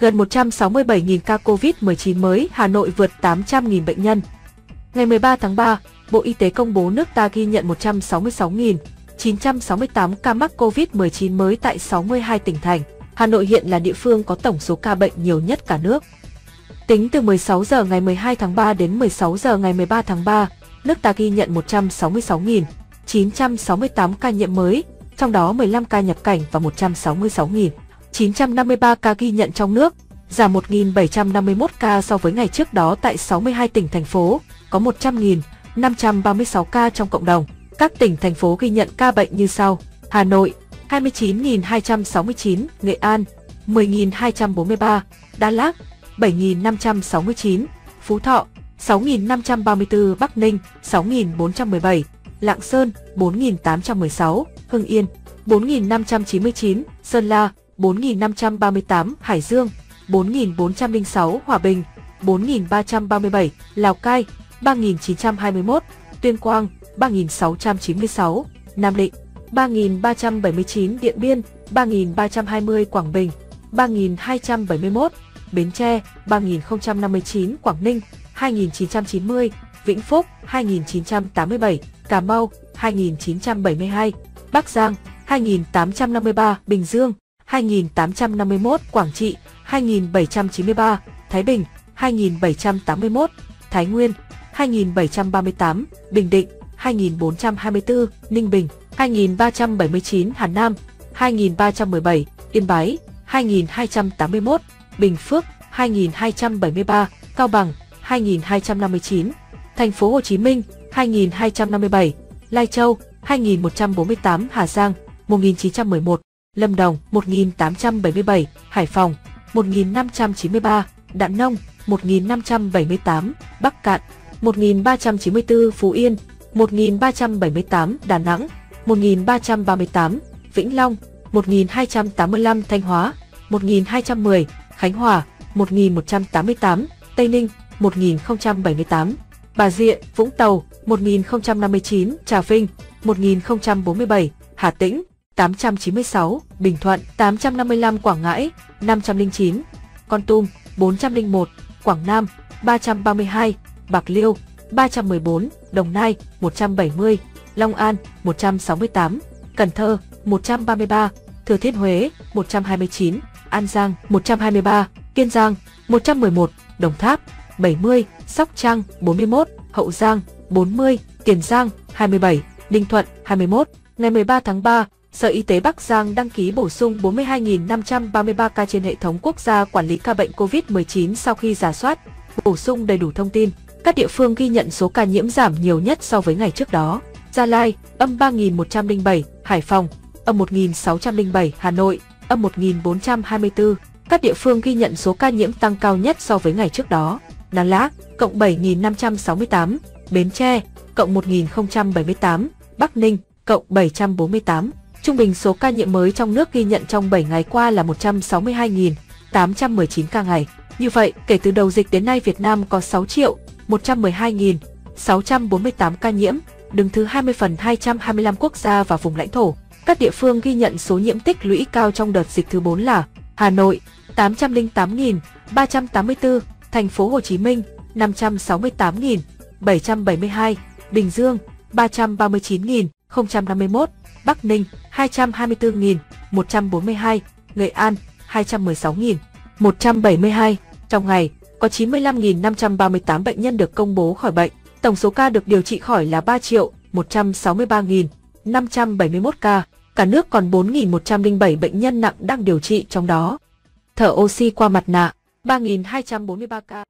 gần 167.000 ca COVID-19 mới, Hà Nội vượt 800.000 bệnh nhân. Ngày 13 tháng 3, Bộ Y tế công bố nước ta ghi nhận 166.968 ca mắc COVID-19 mới tại 62 tỉnh thành. Hà Nội hiện là địa phương có tổng số ca bệnh nhiều nhất cả nước. Tính từ 16 giờ ngày 12 tháng 3 đến 16 giờ ngày 13 tháng 3, nước ta ghi nhận 166.968 ca nhiễm mới, trong đó 15 ca nhập cảnh và 166.953 ca ghi nhận trong nước, giảm 1.751 ca so với ngày trước đó tại 62 tỉnh thành phố, có 100.536 ca trong cộng đồng. Các tỉnh thành phố ghi nhận ca bệnh như sau: Hà Nội 29.269, Nghệ An 10.243, Đà Lạt 7.569, Phú Thọ 6.534, Bắc Ninh 6.417, Lạng Sơn 4.816, Hưng Yên 4.599, Sơn La 4.538, Hải Dương 4.406, Hòa Bình 4.337, Lào Cai 3.921, Tuyên Quang 3.696, Nam Định 3.379, Điện Biên 3.320, Quảng Bình 3.271, Bến Tre 3.059, Quảng Ninh 2.990, Vĩnh Phúc 2.987, Cà Mau 2.972, Bắc Giang 2.853, Bình Dương 2.851, Quảng Trị 2.793, Thái Bình 2.781, Thái Nguyên 2.738, Bình Định 2.424, Ninh Bình 2.379, Hà Nam 2.317, Yên Bái 2.281, Bình Phước 2.273, Cao Bằng 2.259, Thành phố Hồ Chí Minh 2.257, Lai Châu 2.148, Hà Giang 1.911, Lâm Đồng 1.877, Hải Phòng 1.593, Đắk Nông 1.578, Bắc Cạn 1.394, Phú Yên 1.378, Đà Nẵng 1.338, Vĩnh Long 1.285, Thanh Hóa 1.210, Khánh Hòa 1.188, Tây Ninh 1.078, Bà Rịa, Vũng Tàu 1.059, Trà Vinh 1.047, Hà Tĩnh 896, Bình Thuận 855, Quảng Ngãi 509, Kon Tum 401, Quảng Nam 332, Bạc Liêu 314, Đồng Nai 170, Long An 168, Cần Thơ 133, Thừa Thiên Huế 129, An Giang 123, Kiên Giang 111, Đồng Tháp 70, Sóc Trăng 41, Hậu Giang 40, Tiền Giang 27, Ninh Thuận 21. Ngày 13 tháng 3, Sở Y tế Bắc Giang đăng ký bổ sung 42.533 ca trên hệ thống quốc gia quản lý ca bệnh COVID-19 sau khi rà soát, bổ sung đầy đủ thông tin. Các địa phương ghi nhận số ca nhiễm giảm nhiều nhất so với ngày trước đó. Gia Lai, âm 3.107, Hải Phòng, âm 1.607, Hà Nội, âm 1.424. Các địa phương ghi nhận số ca nhiễm tăng cao nhất so với ngày trước đó. Đà Lạt, cộng 7.568, Bến Tre, cộng 1.078, Bắc Ninh, cộng 748. Trung bình số ca nhiễm mới trong nước ghi nhận trong 7 ngày qua là 162.819 ca ngày. Như vậy, kể từ đầu dịch đến nay Việt Nam có 6.112.648 ca nhiễm, đứng thứ 20 phần 225 quốc gia và vùng lãnh thổ. Các địa phương ghi nhận số nhiễm tích lũy cao trong đợt dịch thứ 4 là Hà Nội 808.384, Thành phố Hồ Chí Minh 568.772, Bình Dương 339.051, Bắc Ninh 224.142, Nghệ An 216.172. Trong ngày, có 95.538 bệnh nhân được công bố khỏi bệnh. Tổng số ca được điều trị khỏi là 3.163.571 ca. Cả nước còn 4.107 bệnh nhân nặng đang điều trị, trong đó thở oxy qua mặt nạ 3.243 ca.